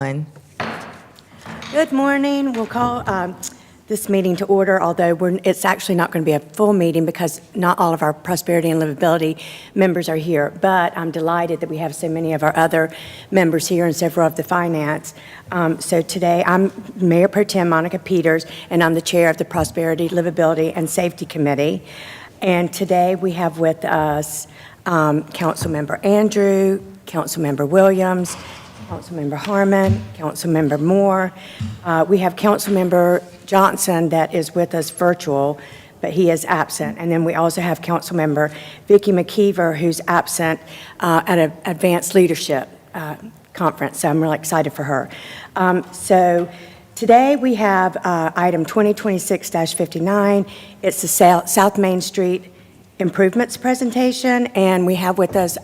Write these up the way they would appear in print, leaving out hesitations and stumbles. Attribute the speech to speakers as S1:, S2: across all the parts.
S1: Good morning. We'll call this meeting to order, although it's actually not going to be a full meeting because not all of our Prosperity and Livability members are here. But I'm delighted that we have so many of our other members here and several of the finance. So today I'm Mayor Pro Tem Monica Peters, and I'm the chair of the Prosperity, Livability, and Safety Committee. And today we have with us Councilmember Andrew, Councilmember Williams, Councilmember Harmon, Councilmember Moore. We have Councilmember Johnson that is with us virtual, but he is absent. And then we also have Councilmember Vicki McKeever, who's absent at an advanced leadership conference. So I'm really excited for her. So today we have item 2026-59. It's the South Main Street improvements presentation, and we have with us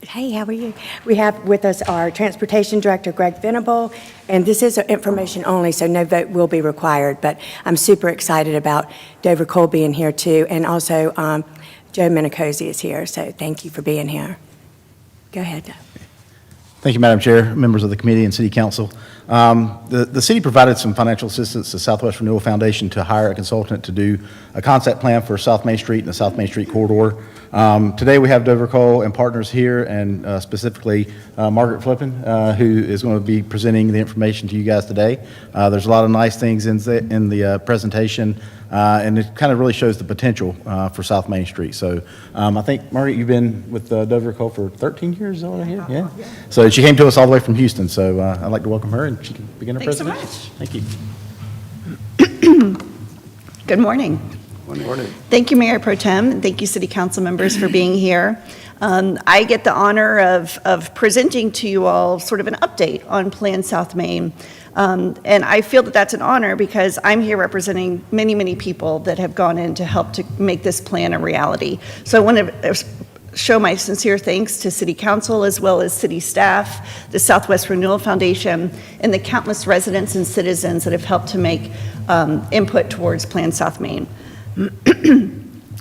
S1: Hey, how are you? We have with us our Transportation Director, Greg Venable, and this is information only, so no vote will be required, but I'm super excited about Dover Cole being here too, and also Joe Minicozy is here, so thank you for being here. Go ahead, Doug.
S2: Thank you, Madam Chair, members of the committee and City Council. The city provided some financial assistance to Southwest Renewal Foundation to hire a consultant to do a concept plan for South Main Street and the South Main Street corridor. Today we have Dover Cole and partners here, and specifically Margaret Flippin, who is going to be presenting the information to you guys today. There's a lot of nice things in the presentation, and it kind of really shows the potential for South Main Street. So I think, Margaret, you've been with Dover Cole for 13 years, is that what I hear? Yeah. So she came to us all the way from Houston, so I'd like to welcome her, and she can begin her presentation.
S3: Thanks so much.
S2: Thank you.
S3: Good morning.
S2: Good morning.
S3: Thank you, Mayor Pro Tem, and thank you, City Council members, for being here. I get the honor of presenting to you all sort of an update on Plan South Main. And I feel that that's an honor because I'm here representing many, many people that have gone in to help to make this plan a reality. So I want to show my sincere thanks to City Council as well as city staff, the Southwest Renewal Foundation, and the countless residents and citizens that have helped to make input towards Plan South Main.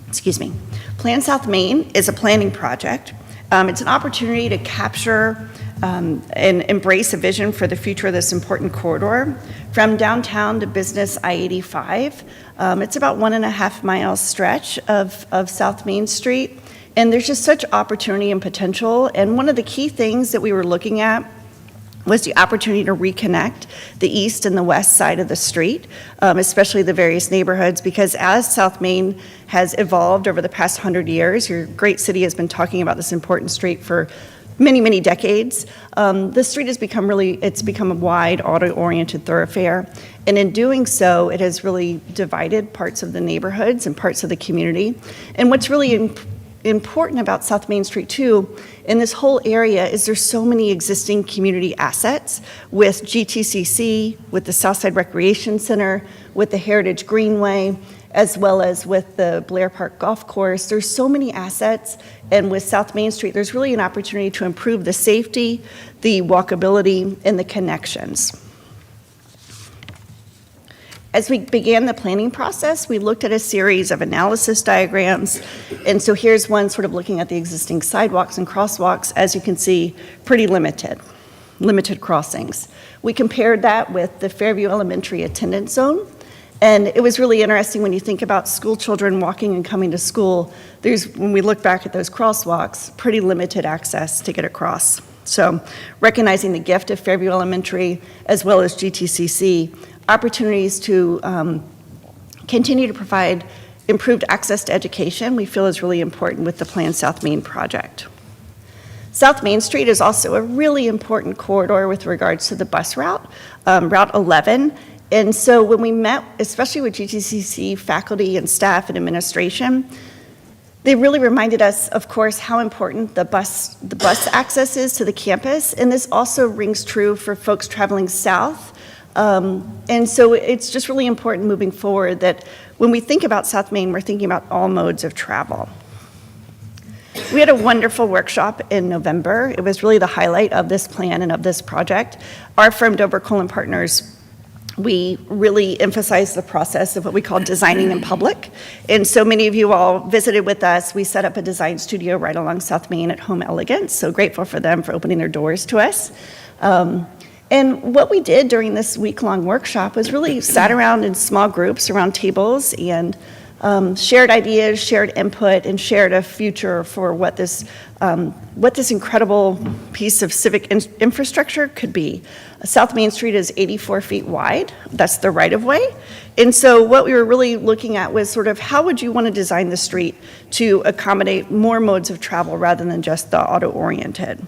S3: Excuse me. Plan South Main is a planning project. It's an opportunity to capture and embrace a vision for the future of this important corridor from downtown to business I-85. It's about 1.5 mile stretch of South Main Street, and there's just such opportunity and potential. And one of the key things that we were looking at was the opportunity to reconnect the east and the west side of the street, especially the various neighborhoods, because as South Main has evolved over the past 100 years, your great city has been talking about this important street for many, many decades. The street has become it's become a wide, auto-oriented thoroughfare, and in doing so, it has really divided parts of the neighborhoods and parts of the community. And what's really important about South Main Street too, in this whole area, is there's so many existing community assets with GTCC, with the Southside Recreation Center, with the Heritage Greenway, as well as with the Blair Park Golf Course. There's so many assets, and with South Main Street, there's really an opportunity to improve the safety, the walkability, and the connections. As we began the planning process, we looked at a series of analysis diagrams. And so here's one sort of looking at the existing sidewalks and crosswalks. As you can see, pretty limited crossings. We compared that with the Fairview Elementary attendance zone. And it was really interesting when you think about school children walking and coming to school. When we look back at those crosswalks, pretty limited access to get across. So recognizing the gift of Fairview Elementary as well as GTCC, opportunities to continue to provide improved access to education, we feel is really important with the Plan South Main project. South Main Street is also a really important corridor with regards to the bus route, Route 11. And so when we met, especially with GTCC faculty and staff and administration, they really reminded us, of course, how important the bus access is to the campus. And this also rings true for folks traveling south. And so it's just really important moving forward that when we think about South Main, we're thinking about all modes of travel. We had a wonderful workshop in November. It was really the highlight of this plan and of this project. Our firm, Dover Cole & Partners, we really emphasize the process of what we call designing in public. And so many of you all visited with us. We set up a design studio right along South Main at Home Elegance. So grateful for them for opening their doors to us. And what we did during this week-long workshop was really sat around in small groups around tables and shared ideas, shared input, and shared a future for what this incredible piece of civic infrastructure could be. South Main Street is 84 feet wide. That's the right-of-way. And so what we were really looking at was sort of how would you want to design the street to accommodate more modes of travel rather than just the auto-oriented.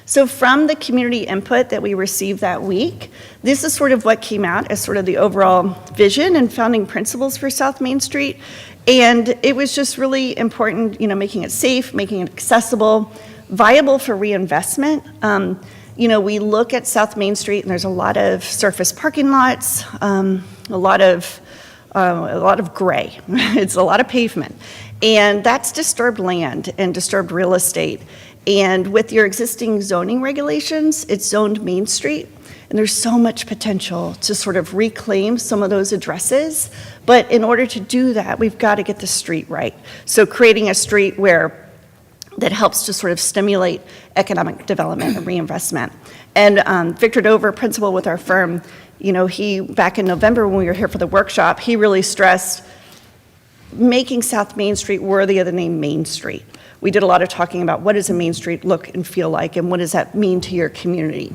S3: So from the community input that we received that week, this is sort of what came out as sort of the overall vision and founding principles for South Main Street. And it was just really important, making it safe, making it accessible, viable for reinvestment. We look at South Main Street and there's a lot of surface parking lots, a lot of gray. It's a lot of pavement. And that's disturbed land and disturbed real estate. And with your existing zoning regulations, it's zoned Main Street, and there's so much potential to sort of reclaim some of those addresses. But in order to do that, we've got to get the street right. So creating a street that helps to sort of stimulate economic development and reinvestment. And Victor Dover, principal with our firm, he, back in November when we were here for the workshop, he really stressed making South Main Street worthy of the name Main Street. We did a lot of talking about what does a Main Street look and feel like, and what does that mean to your community.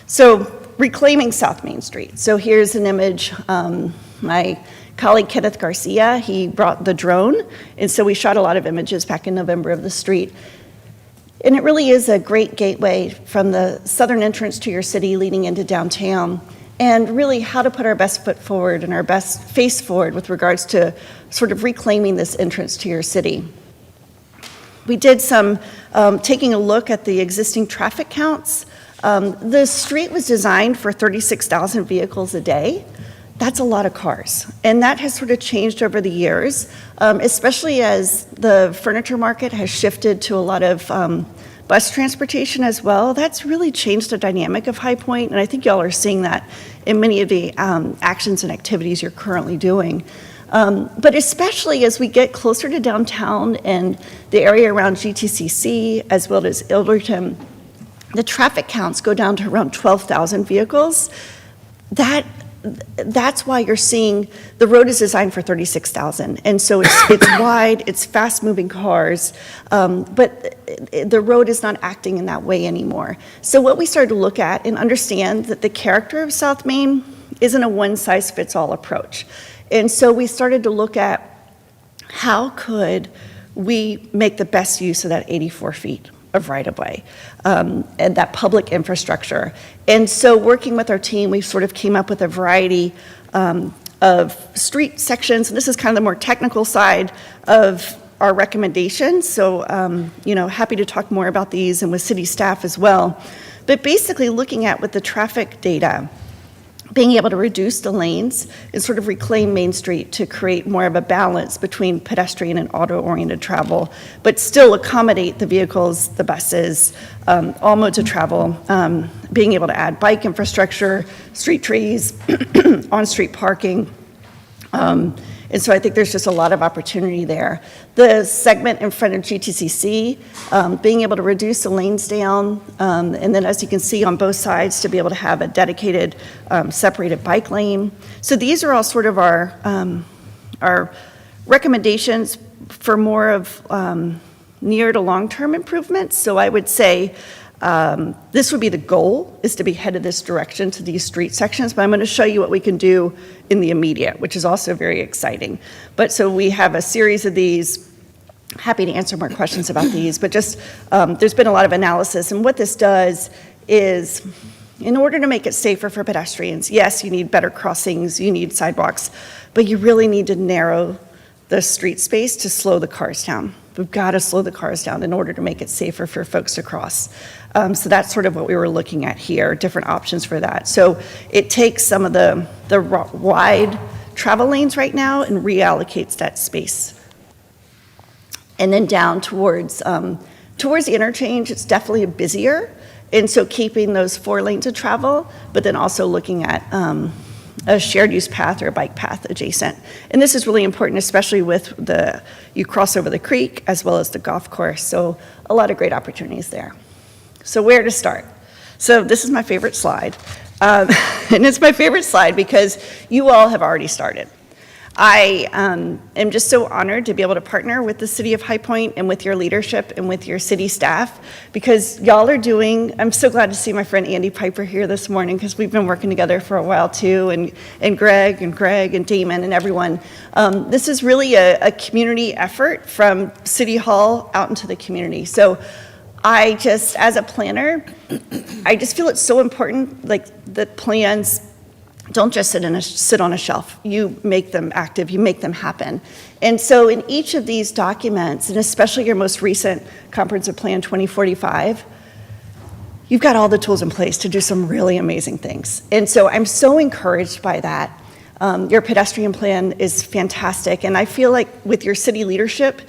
S3: So reclaiming South Main Street. So here's an image. My colleague Kenneth Garcia, he brought the drone, and so we shot a lot of images back in November of the street. And it really is a great gateway from the southern entrance to your city leading into downtown, and really how to put our best foot forward and our best face forward with regards to sort of reclaiming this entrance to your city. We did some taking a look at the existing traffic counts. The street was designed for 36,000 vehicles a day. That's a lot of cars. And that has sort of changed over the years, especially as the furniture market has shifted to a lot of bus transportation as well. That's really changed the dynamic of High Point, and I think y'all are seeing that in many of the actions and activities you're currently doing. But especially as we get closer to downtown and the area around GTCC, as well as Ilderton, the traffic counts go down to around 12,000 vehicles. That's why you're seeing the road is designed for 36,000. And so it's wide, it's fast-moving cars, but the road is not acting in that way anymore. So what we started to look at and understand that the character of South Main isn't a one-size-fits-all approach. And so we started to look at how could we make the best use of that 84 feet of right-of-way and that public infrastructure. And so working with our team, we sort of came up with a variety of street sections. And this is kind of the more technical side of our recommendations. So, happy to talk more about these and with city staff as well. But basically looking at with the traffic data, being able to reduce the lanes and sort of reclaim Main Street to create more of a balance between pedestrian and auto-oriented travel, but still accommodate the vehicles, the buses, all modes of travel, being able to add bike infrastructure, street trees, on-street parking. And so I think there's just a lot of opportunity there. The segment in front of GTCC, being able to reduce the lanes down, and then as you can see on both sides, to be able to have a dedicated separated bike lane. So these are all sort of our recommendations for more of near to long-term improvements. So I would say this would be the goal, is to be headed this direction to these street sections, but I'm going to show you what we can do in the immediate, which is also very exciting. But so we have a series of these. Happy to answer more questions about these, but just there's been a lot of analysis, and what this does is, in order to make it safer for pedestrians, yes, you need better crossings, you need sidewalks, but you really need to narrow the street space to slow the cars down. We've got to slow the cars down in order to make it safer for folks to cross. So that's sort of what we were looking at here, different options for that. So it takes some of the wide travel lanes right now and reallocates that space. And then down towards the interchange, it's definitely busier. And so keeping those 4 lanes of travel, but then also looking at a shared use path or a bike path adjacent. And this is really important, especially with you cross over the creek as well as the golf course. So a lot of great opportunities there. So where to start? So this is my favorite slide. And it's my favorite slide because you all have already started. I am just so honored to be able to partner with the City of High Point and with your leadership and with your city staff, because y'all are doing, I'm so glad to see my friend Andy Piper here this morning, because we've been working together for a while too, and Greg and Damon and everyone. This is really a community effort from City Hall out into the community. So I just, as a planner, I just feel it's so important, like, that plans don't just sit on a shelf. You make them active, you make them happen. And so in each of these documents, and especially your most recent Comprehensive Plan 2045, you've got all the tools in place to do some really amazing things. And so I'm so encouraged by that. Your pedestrian plan is fantastic, and I feel like with your city leadership,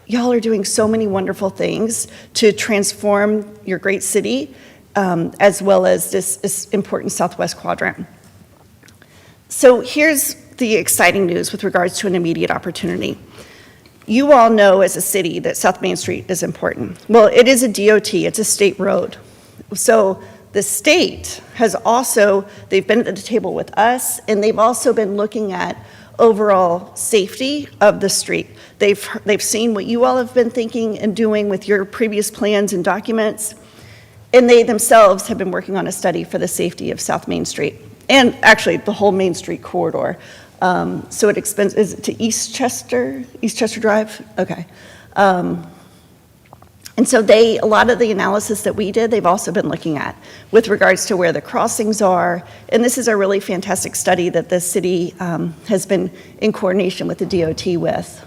S3: y'all are doing so many wonderful things to transform your great city, as well as this important Southwest quadrant. So here's the exciting news with regards to an immediate opportunity. You all know as a city that South Main Street is important. Well, it is a DOT, it's a state road. So the state has also, they've been at the table with us, and they've also been looking at overall safety of the street. They've seen what you all have been thinking and doing with your previous plans and documents, and they themselves have been working on a study for the safety of South Main Street, and actually the whole Main Street corridor. So it extends, is it to East Chester Drive? Okay. And so a lot of the analysis that we did, they've also been looking at with regards to where the crossings are. And this is a really fantastic study that the city has been in coordination with the DOT with.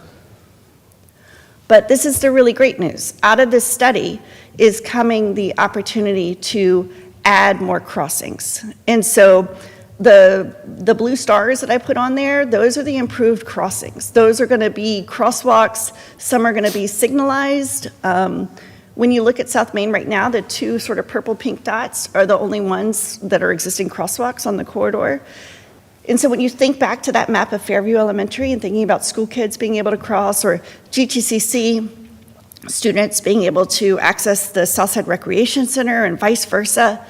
S3: But this is the really great news. Out of this study is coming the opportunity to add more crossings. And so the blue stars that I put on there, those are the improved crossings. Those are going to be crosswalks. Some are going to be signalized. When you look at South Main right now, the two sort of purple pink dots are the only ones that are existing crosswalks on the corridor. And so when you think back to that map of Fairview Elementary and thinking about school kids being able to cross, or GTCC students being able to access the Southside Recreation Center and vice versa,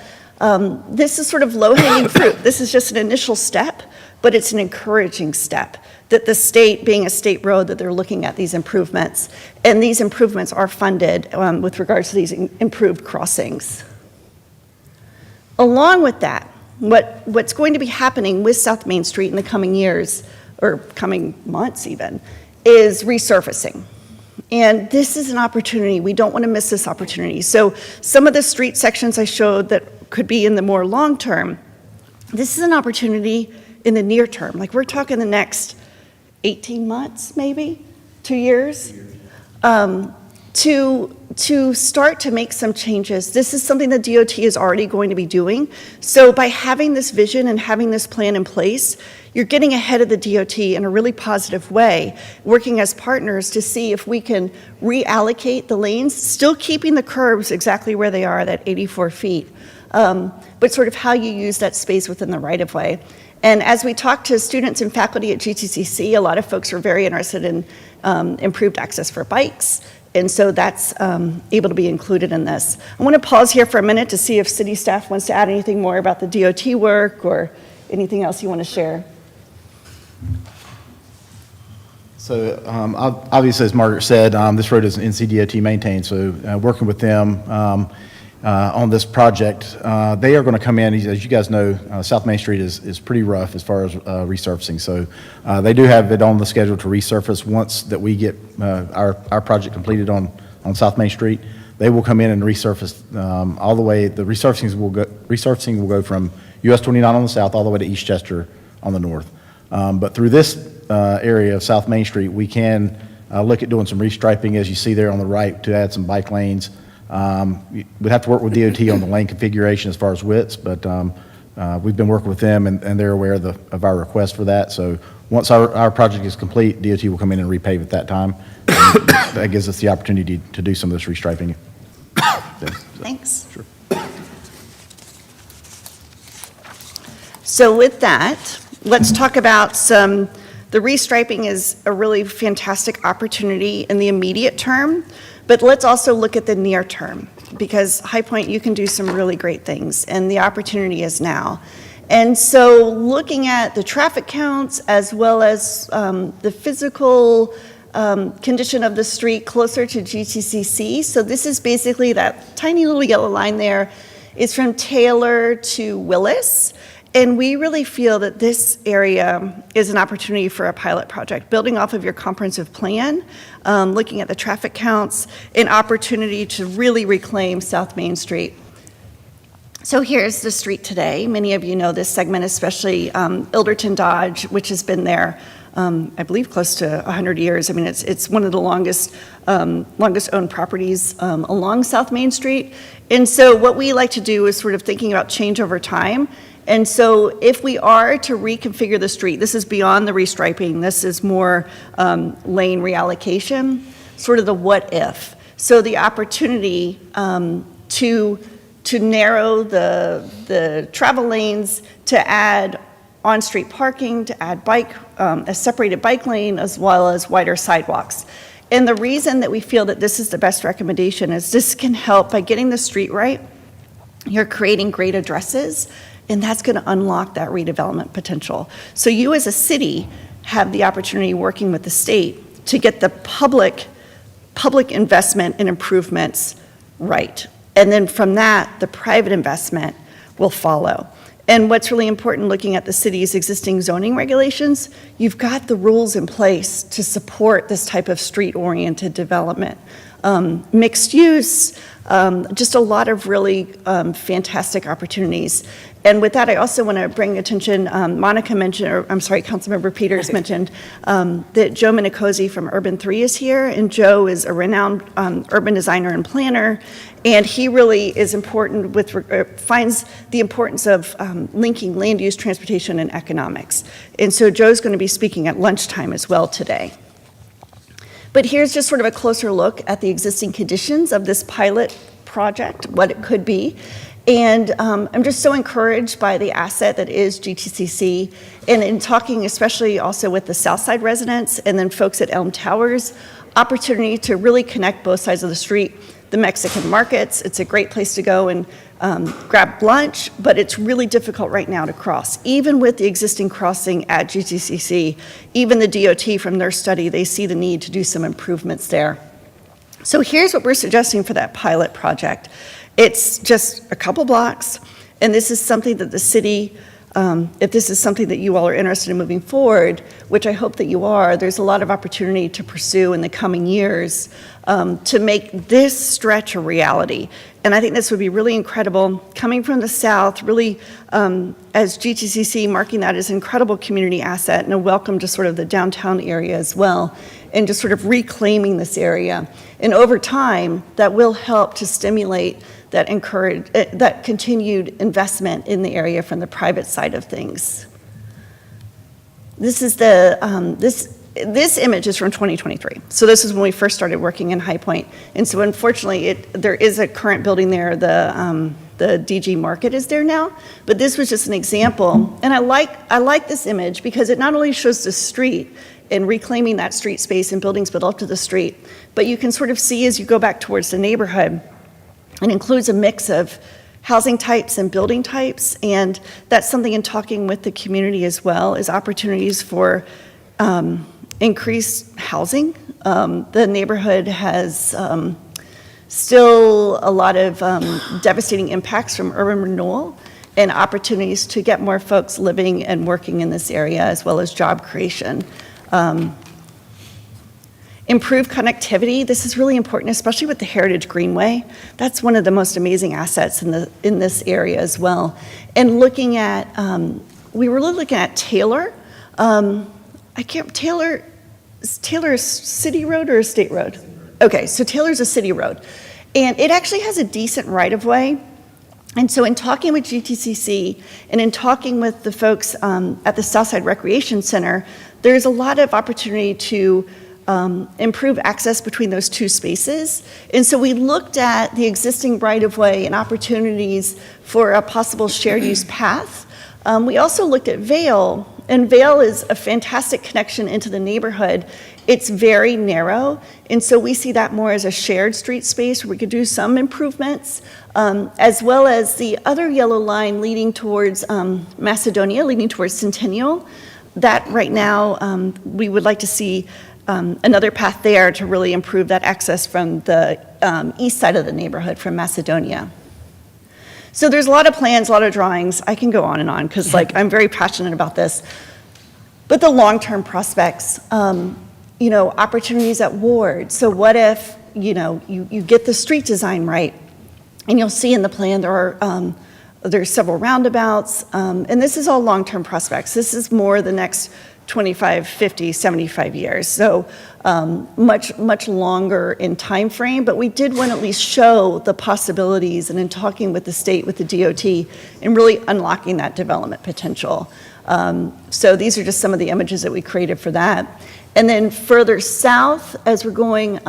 S3: this is sort of low-hanging fruit. This is just an initial step, but it's an encouraging step that the state, being a state road, that they're looking at these improvements. And these improvements are funded with regards to these improved crossings. Along with that, what's going to be happening with South Main Street in the coming years, or coming months even, is resurfacing. And this is an opportunity. We don't want to miss this opportunity. So some of the street sections I showed that could be in the more long term, this is an opportunity in the near term. Like, we're talking the next 18 months, maybe 2 years, to start to make some changes. This is something the DOT is already going to be doing. So by having this vision and having this plan in place, you're getting ahead of the DOT in a really positive way, working as partners to see if we can reallocate the lanes, still keeping the curbs exactly where they are, that 84 feet, but sort of how you use that space within the right-of-way. And as we talk to students and faculty at GTCC, a lot of folks are very interested in improved access for bikes, and so that's able to be included in this. I want to pause here for a minute to see if city staff wants to add anything more about the DOT work or anything else you want to share.
S2: So obviously, as Margaret said, this road is NCDOT maintained, so working with them on this project, they are going to come in. As you guys know, South Main Street is pretty rough as far as resurfacing, so they do have it on the schedule to resurface once that we get our project completed on South Main Street. They will come in and resurface all the way. The resurfacing will go from US 29 on the south all the way to East Chester on the north. But through this area of South Main Street, we can look at doing some restriping, as you see there on the right, to add some bike lanes. We'd have to work with DOT on the lane configuration as far as widths, but we've been working with them, and they're aware of our request for that. So once our project is complete, DOT will come in and repave at that time. That gives us the opportunity to do some of this restriping.
S3: Thanks.
S2: Sure.
S3: So with that, let's talk about the restriping is a really fantastic opportunity in the immediate term, but let's also look at the near term. because High Point, you can do some really great things, and the opportunity is now. And so looking at the traffic counts as well as the physical condition of the street closer to GTCC, so this is basically that tiny little yellow line there is from Taylor to Willis. And we really feel that this area is an opportunity for a pilot project, building off of your comprehensive plan, looking at the traffic counts, an opportunity to really reclaim South Main Street. So here's the street today. Many of you know this segment, especially Ilderton Dodge, which has been there, I believe, close to 100 years. I mean, it's one of the longest owned properties along South Main Street. And so what we like to do is sort of thinking about change over time. And so if we are to reconfigure the street, this is beyond the restriping, this is more lane reallocation, sort of the what if. So the opportunity to narrow the travel lanes, to add on-street parking, to add a separated bike lane, as well as wider sidewalks. And the reason that we feel that this is the best recommendation is this can help by getting the street right. You're creating great addresses, and that's going to unlock that redevelopment potential. So you as a city have the opportunity, working with the state, to get the public investment and improvements right. And then from that, the private investment will follow. And what's really important, looking at the city's existing zoning regulations, you've got the rules in place to support this type of street-oriented development. Mixed use, just a lot of really fantastic opportunities. And with that, I also want to bring attention, Monica mentioned, or I'm sorry, Councilmember Peters mentioned that Joe Minicozy from Urban 3 is here, and Joe is a renowned urban designer and planner, and he really is important finds the importance of linking land use, transportation, and economics. And so Joe's going to be speaking at lunchtime as well today. But here's just sort of a closer look at the existing conditions of this pilot project, what it could be. And I'm just so encouraged by the asset that is GTCC, and in talking especially also with the Southside residents and then folks at Elm Towers, opportunity to really connect both sides of the street. The Mexican markets, it's a great place to go and grab lunch, but it's really difficult right now to cross. Even with the existing crossing at GTCC, even the DOT from their study, they see the need to do some improvements there. So here's what we're suggesting for that pilot project. It's just a couple blocks, and this is something that the city, if this is something that you all are interested in moving forward, which I hope that you are, there's a lot of opportunity to pursue in the coming years to make this stretch a reality. And I think this would be really incredible, coming from the south, really as GTCC, marking that as an incredible community asset and a welcome to sort of the downtown area as well, and just sort of reclaiming this area. And over time, that will help to stimulate that continued investment in the area from the private side of things. This is this image is from 2023. So this is when we first started working in High Point. And so unfortunately, there is a current building there. The DG Market is there now, but this was just an example. And I like this image because it not only shows the street and reclaiming that street space and buildings built up to the street, but you can sort of see as you go back towards the neighborhood, it includes a mix of housing types and building types, and that's something in talking with the community as well, is opportunities for increased housing. The neighborhood has still a lot of devastating impacts from urban renewal and opportunities to get more folks living and working in this area, as well as job creation. Improved connectivity, this is really important, especially with the Heritage Greenway. That's one of the most amazing assets in this area as well. And looking at, we were looking at Taylor. Taylor, is Taylor a city road or a state road? Okay, so Taylor's a city road. And it actually has a decent right-of-way. And so in talking with GTCC and in talking with the folks at the Southside Recreation Center, there's a lot of opportunity to improve access between those two spaces. And so we looked at the existing right-of-way and opportunities for a possible shared use path. We also looked at Vail And Vale is a fantastic connection into the neighborhood. It's very narrow, and so we see that more as a shared street space where we could do some improvements, as well as the other yellow line leading towards Macedonia, leading towards Centennial. That right now, we would like to see another path there to really improve that access from the east side of the neighborhood from Macedonia. So there's a lot of plans, a lot of drawings. I can go on and on because I'm very passionate about this. But the long-term prospects, opportunities at Ward. So what if, you get the street design right, and you'll see in the plan there's several roundabouts, and this is all long-term prospects. This is more the next 25, 50, 75 years. So much longer in time frame, but we did want to at least show the possibilities, and in talking with the state, with the DOT, and really unlocking that development potential. So these are just some of the images that we created for that. And then further south, as we're going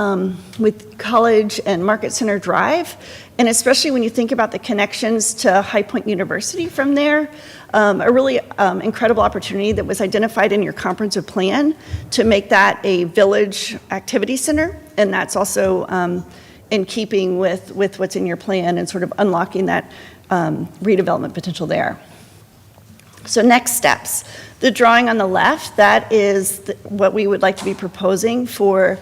S3: with College and Market Center Drive, and especially when you think about the connections to High Point University from there, a really incredible opportunity that was identified in your comprehensive plan to make that a village activity center. And that's also in keeping with what's in your plan and sort of unlocking that redevelopment potential there. So next steps. The drawing on the left, that is what we would like to be proposing for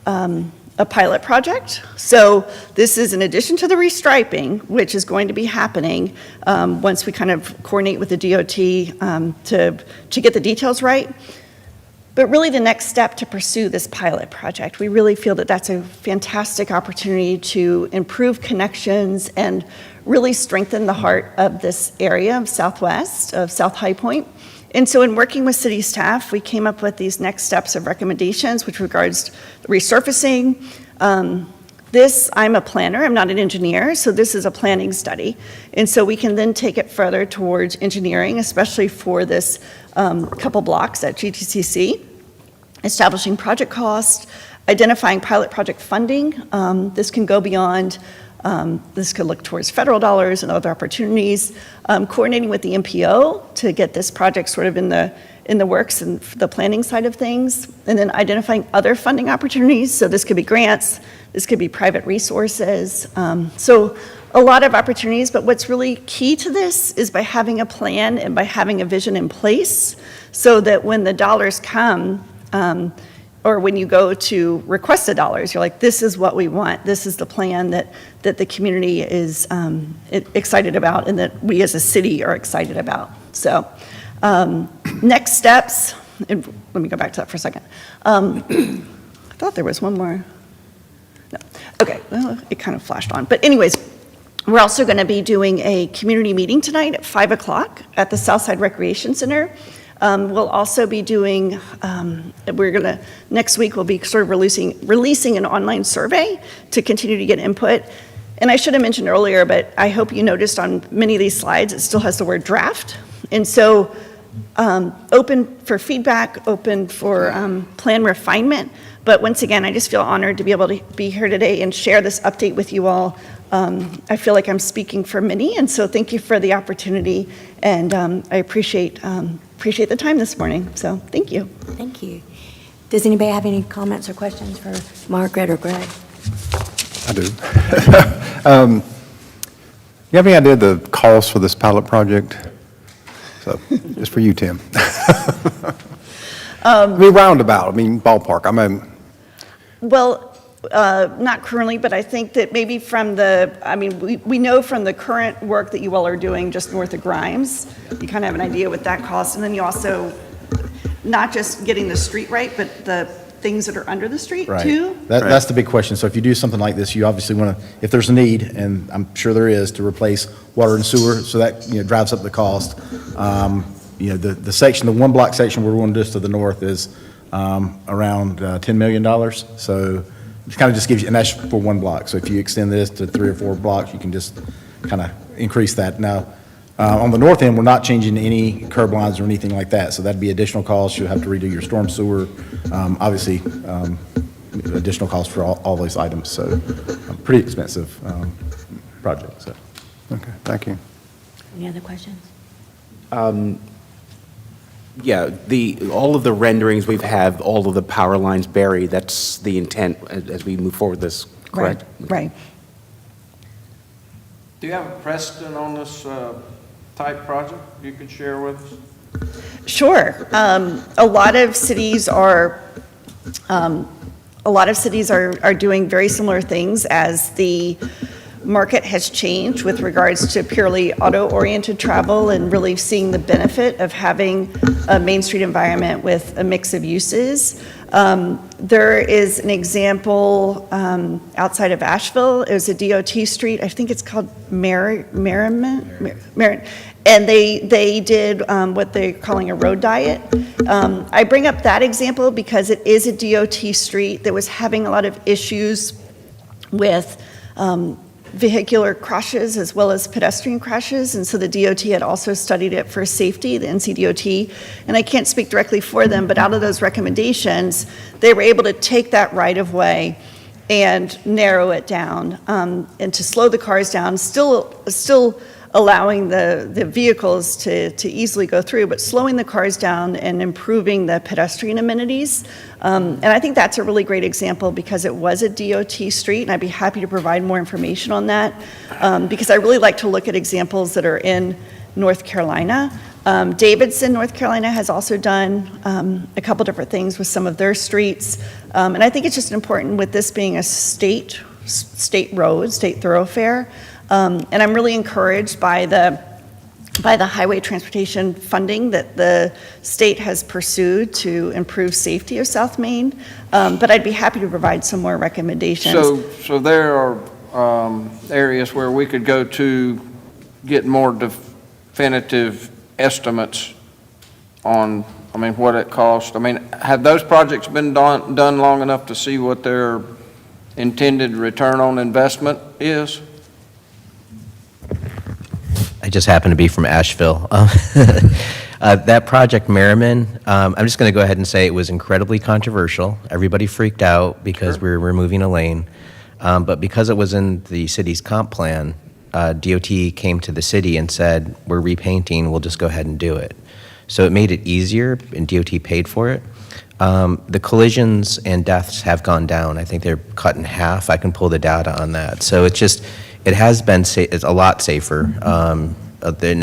S3: a pilot project. So this is in addition to the restriping, which is going to be happening once we kind of coordinate with the DOT to get the details right. But really the next step to pursue this pilot project, we really feel that that's a fantastic opportunity to improve connections and really strengthen the heart of this area of Southwest, of South High Point. And so in working with city staff, we came up with these next steps of recommendations, which regards resurfacing. I'm a planner, I'm not an engineer, so this is a planning study. And so we can then take it further towards engineering, especially for this couple blocks at GTCC, establishing project cost, identifying pilot project funding. This can go beyond, this could look towards federal dollars and other opportunities, coordinating with the MPO to get this project sort of in the works and the planning side of things, and then identifying other funding opportunities. So this could be grants, this could be private resources. So a lot of opportunities, but what's really key to this is by having a plan and by having a vision in place so that when the dollars come, or when you go to request the dollars, you're like, this is what we want. This is the plan that the community is excited about and that we as a city are excited about. So next steps, and let me go back to that for a second. I thought there was one more. No. Okay, well, it kind of flashed on. But anyways, we're also going to be doing a community meeting tonight at 5 o'clock at the Southside Recreation Center. We'll also be doing, next week we'll be sort of releasing an online survey to continue to get input. And I should have mentioned earlier, but I hope you noticed on many of these slides, it still has the word draft. And so open for feedback, open for plan refinement. But once again, I just feel honored to be able to be here today and share this update with you all. I feel like I'm speaking for many, and so thank you for the opportunity, and I appreciate the time this morning, so thank you.
S1: Thank you. Does anybody have any comments or questions for Margaret or Greg?
S4: I do. You have any idea the cost for this pilot project? So, it's for you, Tim. Roundabout, ballpark.
S3: Well, not currently, but I think that maybe from we know from the current work that you all are doing just north of Grimes, you kind of have an idea what that costs. And then you also, not just getting the street right, but the things that are under the street too.
S2: That's the big question. So if you do something like this, you obviously want to, if there's a need, and I'm sure there is, to replace water and sewer, so that drives up the cost. The section, the one block section we're going just to the north is around $10 million. So it kind of just gives you, and that's for one block. So if you extend this to 3 or 4 blocks, you can just kind of increase that. Now, on the north end, we're not changing any curb lines or anything like that. So that'd be additional costs. You'll have to redo your storm sewer. Obviously, additional costs for all those items. So pretty expensive project. So.
S4: Okay, thank you.
S1: Any other questions?
S5: Yeah, all of the renderings we've had, all of the power lines buried, that's the intent as we move forward this, correct?
S3: Right.
S6: Do you have a precedent on this type project you could share with us?
S3: Sure. A lot of cities are doing very similar things as the market has changed with regards to purely auto-oriented travel and really seeing the benefit of having a Main Street environment with a mix of uses. There is an example outside of Asheville. It was a DOT street. I think it's called Merriman. And they did what they're calling a road diet. I bring up that example because it is a DOT street that was having a lot of issues with vehicular crashes as well as pedestrian crashes, and so the DOT had also studied it for safety, the NCDOT, and I can't speak directly for them, but out of those recommendations, they were able to take that right-of-way and narrow it down, and to slow the cars down, still allowing the vehicles to easily go through, but slowing the cars down and improving the pedestrian amenities. And I think that's a really great example because it was a DOT street, and I'd be happy to provide more information on that, because I really like to look at examples that are in North Carolina. Davidson, North Carolina has also done a couple different things with some of their streets. And I think it's just important with this being a state road, state thoroughfare. And I'm really encouraged by the highway transportation funding that the state has pursued to improve safety of South Main. But I'd be happy to provide some more recommendations.
S6: So there are areas where we could go to get more definitive estimates on, what it costs. Have those projects been done long enough to see what their intended return on investment is?
S7: I just happen to be from Asheville. That project, Merriman, I'm just going to go ahead and say it was incredibly controversial. Everybody freaked out because we were removing a lane. But because it was in the city's comp plan, DOT came to the city and said, we're repainting, we'll just go ahead and do it. So it made it easier, and DOT paid for it. The collisions and deaths have gone down. I think they're cut in half. I can pull the data on that. So it has been it's a lot safer. And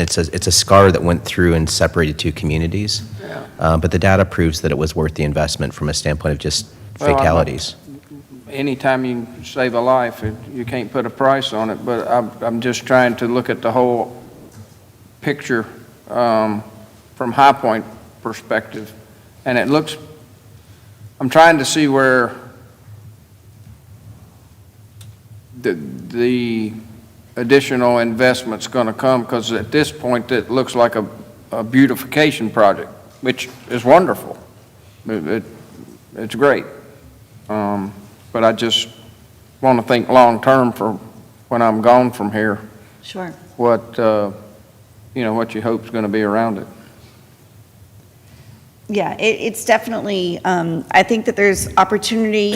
S7: it's a scar that went through and separated two communities.
S6: Yeah.
S7: But the data proves that it was worth the investment from a standpoint of just fatalities.
S6: Anytime you can save a life, you can't put a price on it, but I'm just trying to look at the whole picture from High Point perspective. And I'm trying to see where the additional investment's going to come, because at this point it looks like a beautification project, which is wonderful. It's great. But I just want to think long-term for when I'm gone from here.
S3: Sure.
S6: What your hope's going to be around it.
S3: Yeah, it's definitely, I think that there's opportunity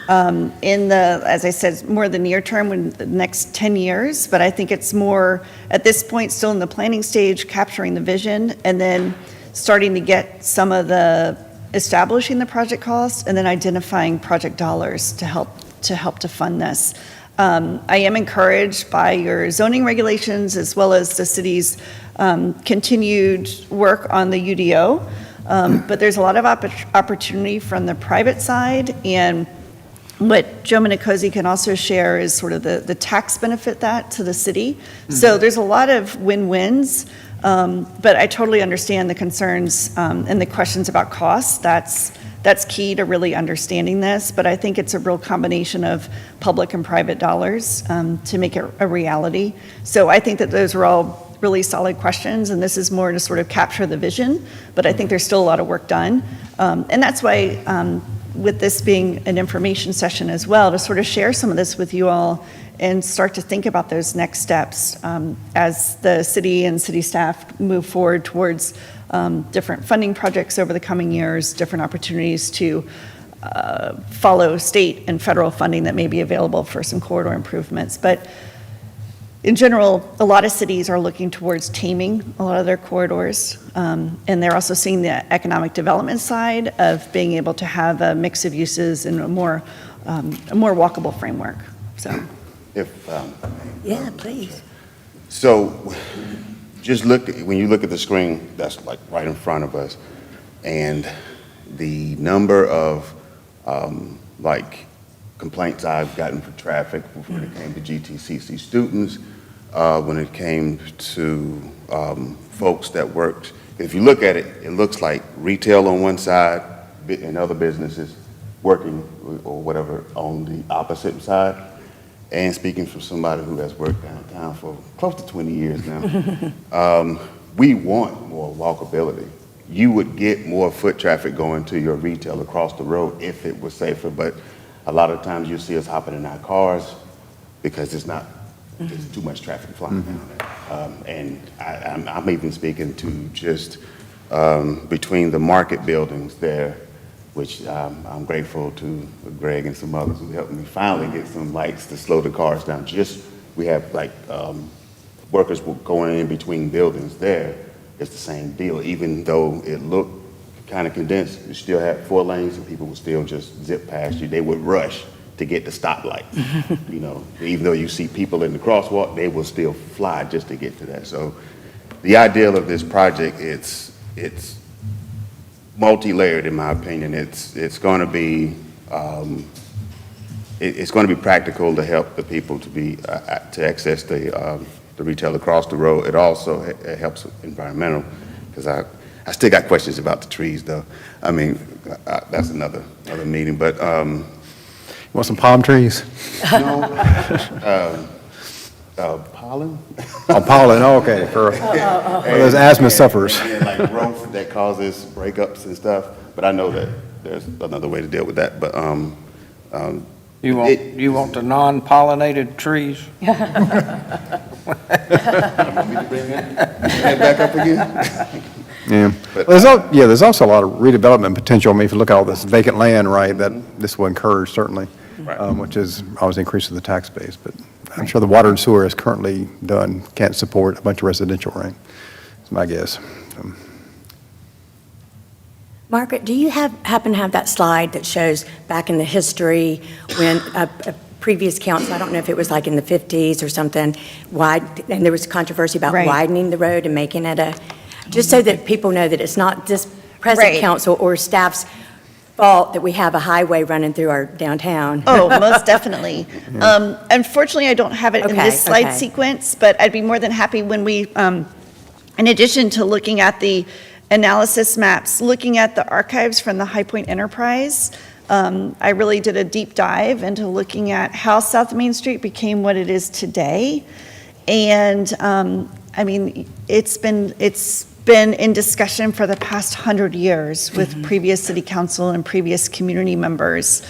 S3: in as I said, more the near term in the next 10 years, but I think it's more, at this point, still in the planning stage, capturing the vision, and then starting to get some of establishing the project costs, and then identifying project dollars to help to fund this. I am encouraged by your zoning regulations as well as the city's continued work on the UDO. But there's a lot of opportunity from the private side, and what Joe Minicozy can also share is sort of the tax benefit to the city. Mm-hmm. So there's a lot of win-wins, but I totally understand the concerns and the questions about costs. That's key to really understanding this, but I think it's a real combination of public and private dollars to make it a reality. So I think that those are all really solid questions, and this is more to sort of capture the vision, but I think there's still a lot of work done. And that's why, with this being an information session as well, to sort of share some of this with you all and start to think about those next steps as the city and city staff move forward towards different funding projects over the coming years, different opportunities to follow state and federal funding that may be available for some corridor improvements. But in general, a lot of cities are looking towards taming a lot of their corridors, and they're also seeing the economic development side of being able to have a mix of uses and a more walkable framework, so.
S1: Yeah, please.
S8: So, just when you look at the screen that's like right in front of us, and the number of like complaints I've gotten for traffic when it came to GTCC students, when it came to folks that worked. If you look at it, it looks like retail on one side and other businesses working or whatever on the opposite side. And speaking from somebody who has worked downtown for close to 20 years now, we want more walkability. You would get more foot traffic going to your retail across the road if it was safer, but a lot of times you see us hopping in our cars because there's too much traffic flying down there. And I'm even speaking to just between the market buildings there, which I'm grateful to Greg and some others who helped me finally get some lights to slow the cars down. We have like workers going in between buildings there. It's the same deal. Even though it looked kind of condensed, you still had 4 lanes and people would still just zip past you. They would rush to get the stoplight. You know, even though you see people in the crosswalk, they will still fly just to get to that. So the ideal of this project, it's multi-layered in my opinion. It's going to be it's going to be practical to help the people to access the retail across the road. It also helps environmental, because I still got questions about the trees though. I mean, that's another meeting, but
S4: You want some palm trees?
S8: no, pollen.
S4: Oh, pollen, okay, for those asthma sufferers.
S8: And like growth that causes breakups and stuff, but I know that there's another way to deal with that, but
S6: You want the non-pollinated trees?
S8: Want me to bring that back up again?
S4: Yeah.
S8: But-
S4: There's also a lot of redevelopment potential. I mean, if you look at all this vacant land, right, that this will encourage certainly, which is always increases the tax base. But I'm sure the water and sewer is currently done, can't support a bunch of residential, right? That's my guess.
S1: Margaret, do you happen to have that slide that shows back in the history when a previous council, I don't know if it was like in the 50s or something, and there was controversy about
S3: Right.
S1: widening the road and making it just so that people know that it's not this present
S3: Right.
S1: council or staff's fault that we have a highway running through our downtown.
S3: Oh, most definitely. Unfortunately, I don't have it in
S1: Okay,
S3: this slide
S1: okay.
S3: sequence, but I'd be more than happy when we, in addition to looking at the analysis maps, looking at the archives from the High Point Enterprise, I really did a deep dive into looking at how South Main Street became what it is today. And, I mean, it's been in discussion for the past 100 years with previous city council and previous community members.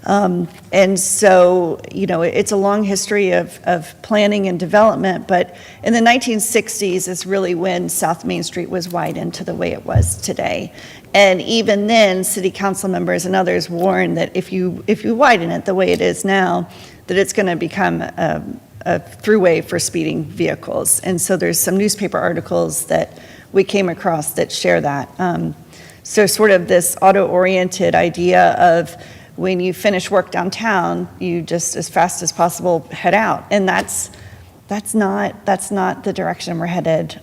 S3: And so, you know, it's a long history of planning and development, but in the 1960s is really when South Main Street was widened to the way it was today. And even then, city council members and others warned that if you widen it the way it is now, that it's going to become a throughway for speeding vehicles. And so there's some newspaper articles that we came across that share that. So sort of this auto-oriented idea of when you finish work downtown, you just as fast as possible head out. And that's not the direction we're headed.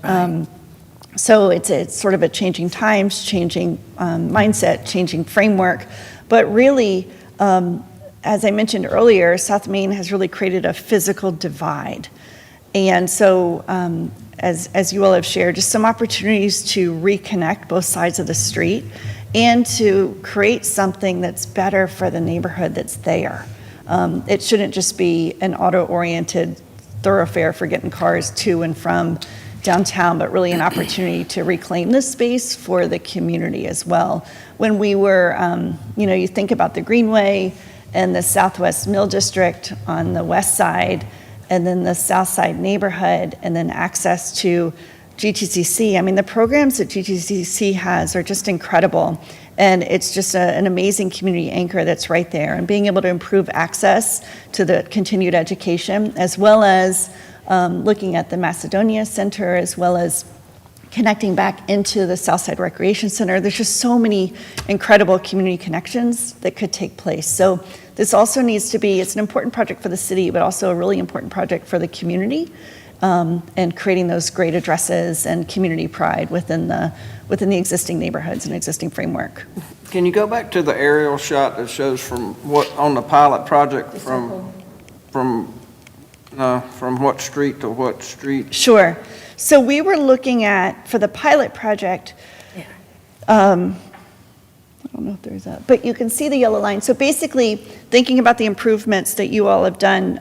S3: So it's sort of a changing times, changing mindset, changing framework. But really, as I mentioned earlier, South Main has really created a physical divide. And so as you all have shared, just some opportunities to reconnect both sides of the street and to create something that's better for the neighborhood that's there. It shouldn't just be an auto-oriented thoroughfare for getting cars to and from downtown, but really an opportunity to reclaim this space for the community as well. When we were, you think about the Greenway and the Southwest Mill District on the west side, and then the South Side neighborhood, and then access to GTCC. I mean, the programs that GTCC has are just incredible. And it's just an amazing community anchor that's right there. And being able to improve access to the continued education, as well as looking at the Macedonia Center, as well as connecting back into the Southside Recreation Center. There's just so many incredible community connections that could take place. So this also needs to be, it's an important project for the city, but also a really important project for the community, and creating those great addresses and community pride within the existing neighborhoods and existing framework.
S6: Can you go back to the aerial shot that shows from what, on the pilot project, from what street to what street?
S3: Sure. So we were looking at, for the pilot project, I don't know if there's a, but you can see the yellow line. So basically, thinking about the improvements that you all have done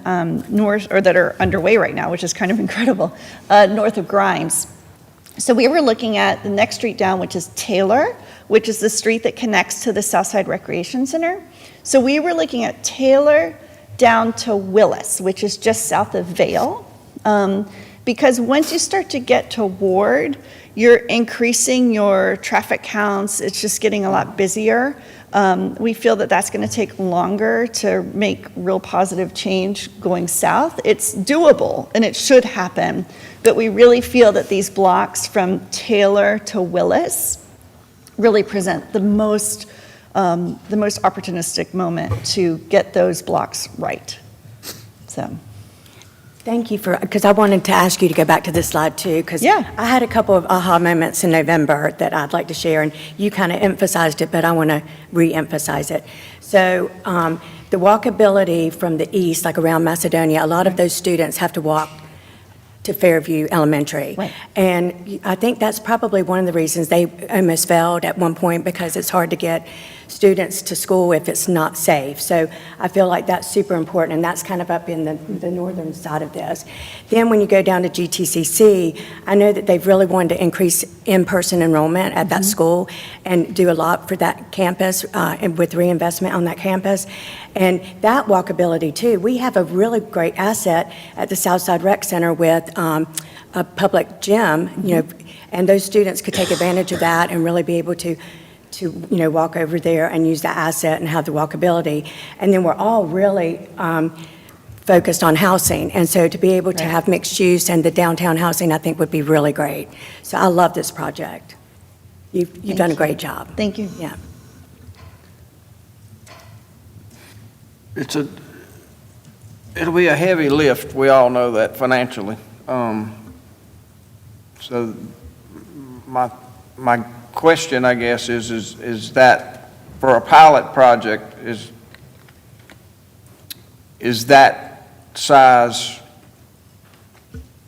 S3: north, or that are underway right now, which is kind of incredible, north of Grimes. So we were looking at the next street down, which is Taylor, which is the street that connects to the Southside Recreation Center. So we were looking at Taylor down to Willis, which is just south of Vale. Because once you start to get to Ward, you're increasing your traffic counts. It's just getting a lot busier. We feel that that's going to take longer to make real positive change going south. It's doable, and it should happen, but we really feel that these blocks from Taylor to Willis really present the most opportunistic moment to get those blocks right. So.
S1: Thank you because I wanted to ask you to go back to this slide too, because
S3: Yeah.
S1: I had a couple of aha moments in November that I'd like to share, and you kind of emphasized it, but I want to re-emphasize it. So the walkability from the east, like around Macedonia, a lot of those students have to walk to Fairview Elementary.
S3: Right.
S1: And I think that's probably one of the reasons they almost failed at one point, because it's hard to get students to school if it's not safe. So I feel like that's super important, and that's kind of up in the northern side of this. Then when you go down to GTCC, I know that they've really wanted to increase in-person enrollment at that school and do a lot for that campus, and with reinvestment on that campus. And that walkability too, we have a really great asset at the Southside Rec Center with a public gym, and those students could take advantage of that and really be able to walk over there and use that asset and have the walkability. And then we're all really focused on housing, and so to be able to have mixed use and the downtown housing, I think would be really great. So I love this project. You've done a great job.
S3: Thank you.
S1: Yeah.
S6: It'll be a heavy lift, we all know that financially. So my question, I guess, is that for a pilot project, is that size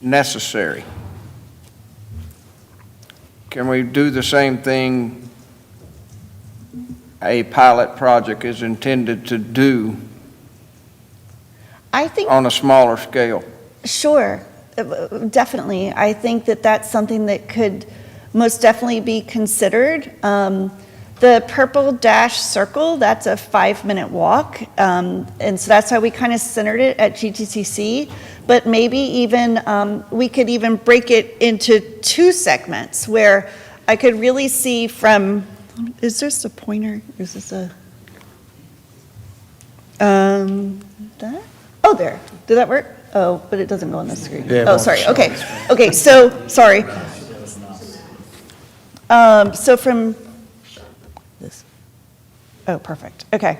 S6: necessary? Can we do the same thing a pilot project is intended to do
S3: I think,
S6: on a smaller scale?
S3: sure, definitely. I think that that's something that could most definitely be considered. The purple dash circle, that's a 5-minute walk. And so that's how we kind of centered it at GTCC. But maybe even, we could even break it into 2 segments where I could really see from, is this a pointer? Is this a, that? Oh, there. Did that work? Oh, but it doesn't go on the screen.
S4: Yeah,
S3: Oh, sorry. Okay. Okay, so, sorry. So from this. Oh, perfect. Okay.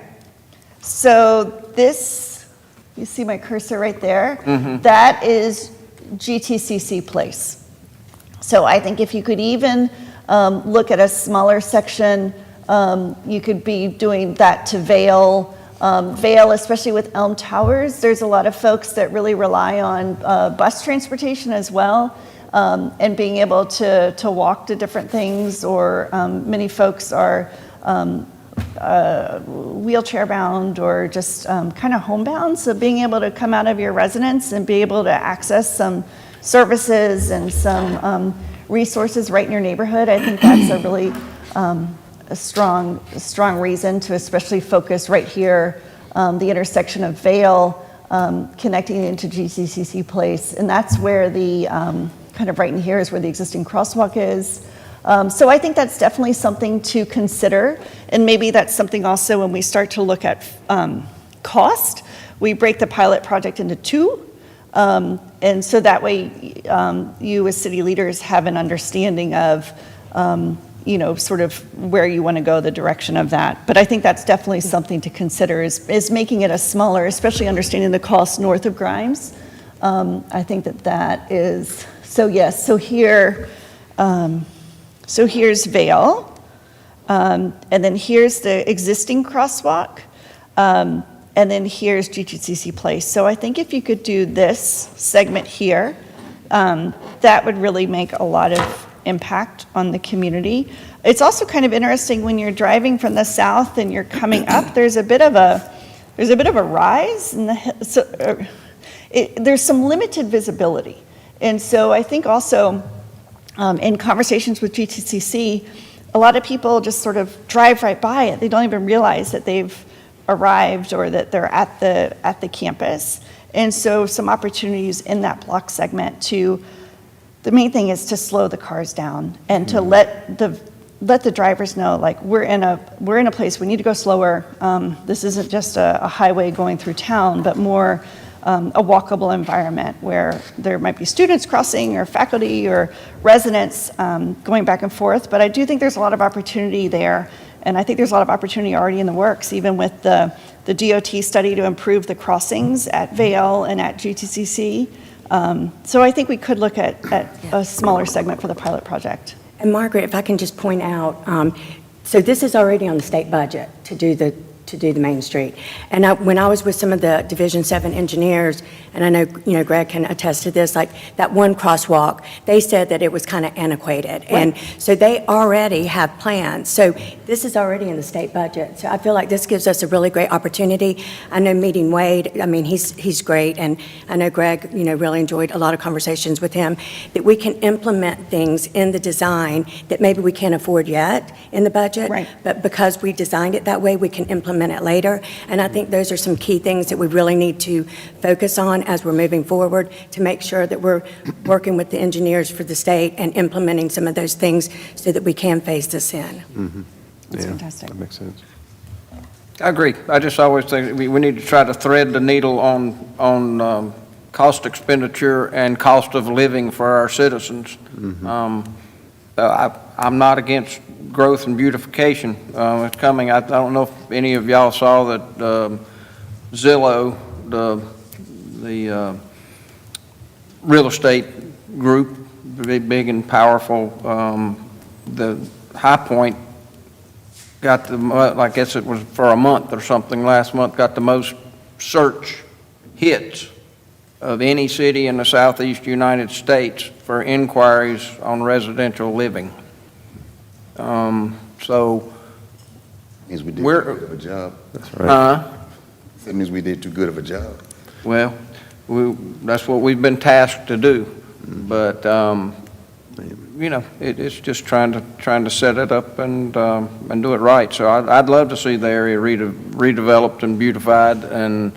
S3: So this, you see my cursor right there? That is GTCC Place. So I think if you could even look at a smaller section, you could be doing that to Vale. Vale, especially with Elm Towers, there's a lot of folks that really rely on bus transportation as well, and being able to walk to different things, or many folks are wheelchair bound or just kind of homebound. So being able to come out of your residence and be able to access some services and some resources right in your neighborhood, I think that's a really a strong reason to especially focus right here, the intersection of Vale, connecting into GCCC Place. And that's where the, kind of right in here is where the existing crosswalk is. So I think that's definitely something to consider. And maybe that's something also when we start to look at cost, we break the pilot project into 2. And so that way, you as city leaders have an understanding of, sort of where you want to go, the direction of that. But I think that's definitely something to consider is making it a smaller, especially understanding the cost north of Grimes. I think that is, so yes, so here, so here's Vale, and then here's the existing crosswalk, and then here's GTCC Place. So I think if you could do this segment here, that would really make a lot of impact on the community. It's also kind of interesting when you're driving from the south and you're coming up, there's a bit of a rise in the, there's some limited visibility. And so I think also in conversations with GTCC, a lot of people just sort of drive right by it. They don't even realize that they've arrived or that they're at the campus. And so some opportunities in that block segment to, the main thing is to slow the cars down and to let the drivers know, like, we're in a place, we need to go slower. This isn't just a highway going through town, but more a walkable environment where there might be students crossing or faculty or residents going back and forth. But I do think there's a lot of opportunity there. And I think there's a lot of opportunity already in the works, even with the DOT study to improve the crossings at Vale and at GTCC. So I think we could look at a smaller segment for the pilot project.
S1: And Margaret, if I can just point out, so this is already on the state budget to do the Main Street. And when I was with some of the Division 7 engineers, and I know, Greg can attest to this, like that one crosswalk, they said that it was kind of antiquated.
S3: Right.
S1: And so they already have plans. So this is already in the state budget. So I feel like this gives us a really great opportunity. I know meeting Wade, I mean, he's great. And I know Greg, really enjoyed a lot of conversations with him, that we can implement things in the design that maybe we can't afford yet in the budget.
S3: Right.
S1: But because we designed it that way, we can implement it later. And I think those are some key things that we really need to focus on as we're moving forward to make sure that we're working with the engineers for the state and implementing some of those things so that we can phase this in.
S3: That's
S4: Yeah,
S3: fantastic.
S4: That makes sense.
S6: I agree. I just always think we need to try to thread the needle on cost expenditure and cost of living for our citizens. I'm not against growth and beautification. It's coming. I don't know if any of y'all saw that Zillow, the real estate group, big and powerful, the High Point got the, I guess it was for a month or something last month, got the most search hits of any city in the southeast United States for inquiries on residential living. So
S8: Means we did too
S6: We're-
S8: good of a job.
S4: That's right.
S8: That means we did too good of a job.
S6: well, that's what we've been tasked to do. But, it's just trying to set it up and do it right. So I'd love to see the area redeveloped and beautified, and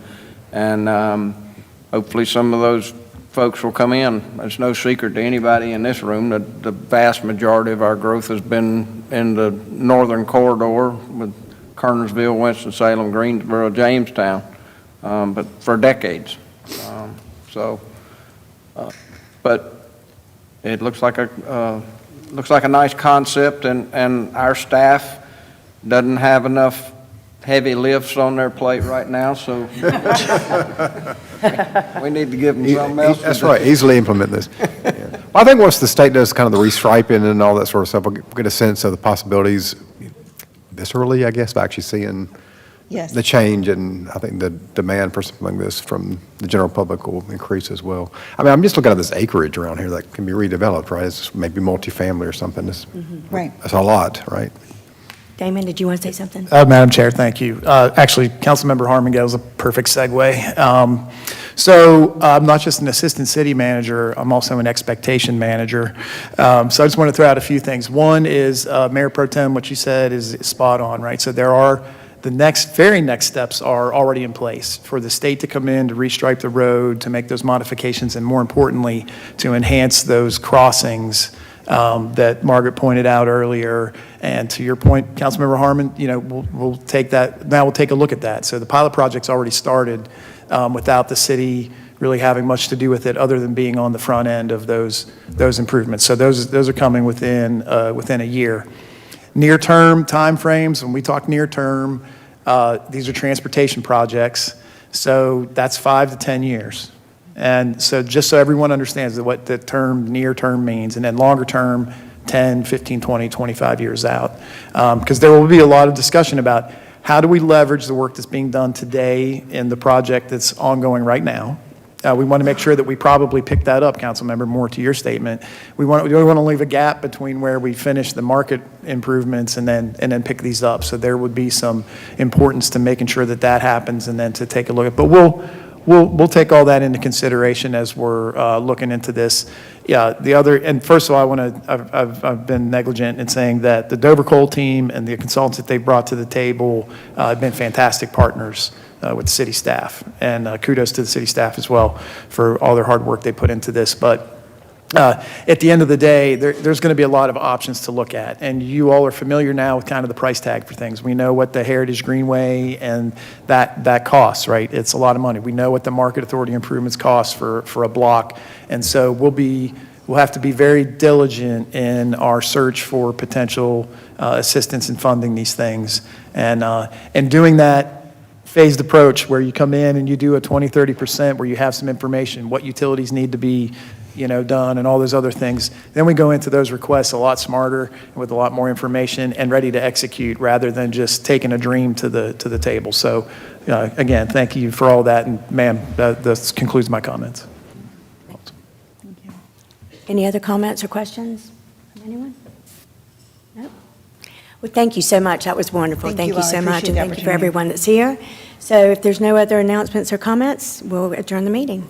S6: hopefully some of those folks will come in. It's no secret to anybody in this room that the vast majority of our growth has been in the northern corridor with Kernersville, Winston-Salem, Greensboro, Jamestown, but for decades. But it looks like a nice concept, and our staff doesn't have enough heavy lifts on their plate right now, so we need to give them something else.
S4: That's right, easily implement this. Yeah. Well, I think once the state does kind of the restriping and all that sort of stuff, we'll get a sense of the possibilities viscerally, I guess, of actually seeing
S3: Yes.
S4: the change, and I think the demand for something like this from the general public will increase as well. I mean, I'm just looking at this acreage around here that can be redeveloped, right? It's maybe multifamily or something.
S3: Right.
S4: That's a lot, right?
S1: Damon, did you want to say something?
S9: Madam Chair, thank you. Actually, Councilmember Harmon was a perfect segue. So I'm not just an assistant city manager, I'm also an expectation manager. So I just want to throw out a few things. One is, Mayor Pro Tem, what you said is spot on, right? So there are, the very next steps are already in place for the state to come in, to restripe the road, to make those modifications, and more importantly, to enhance those crossings that Margaret pointed out earlier. And to your point, Councilmember Harmon, we'll take that, now we'll take a look at that. So the pilot project's already started without the city really having much to do with it other than being on the front end of those improvements. So those are coming within a year. Near-term timeframes, when we talk near-term, these are transportation projects, so that's 5 to 10 years. And so just so everyone understands what the term near-term means, and then longer-term, 10, 15, 20, 25 years out. Because there will be a lot of discussion about how do we leverage the work that's being done today in the project that's ongoing right now. We want to make sure that we probably pick that up, Councilmember, more to your statement. We don't want to leave a gap between where we finish the market improvements and then pick these up. So there would be some importance to making sure that that happens and then to take a look at. But we'll take all that into consideration as we're looking into this. Yeah, and first of all, I've been negligent in saying that the Dover Coal team and the consultants that they brought to the table have been fantastic partners with the city staff. And kudos to the city staff as well for all their hard work they put into this. But at the end of the day, there's going to be a lot of options to look at. And you all are familiar now with kind of the price tag for things. We know what the Heritage Greenway and that costs, right? It's a lot of money. We know what the Market Authority improvements cost for a block. And so we'll have to be very diligent in our search for potential assistance in funding these things. And doing that phased approach where you come in and you do a 20, 30% where you have some information, what utilities need to be done and all those other things. Then we go into those requests a lot smarter with a lot more information and ready to execute rather than just taking a dream to the table. So again, thank you for all that. And ma'am, that concludes my comments.
S1: Any other comments or questions from anyone? No? Well, thank you so much. That was wonderful. Thank you so much. And thank you for everyone that's here. So if there's no other announcements or comments, we'll adjourn the meeting.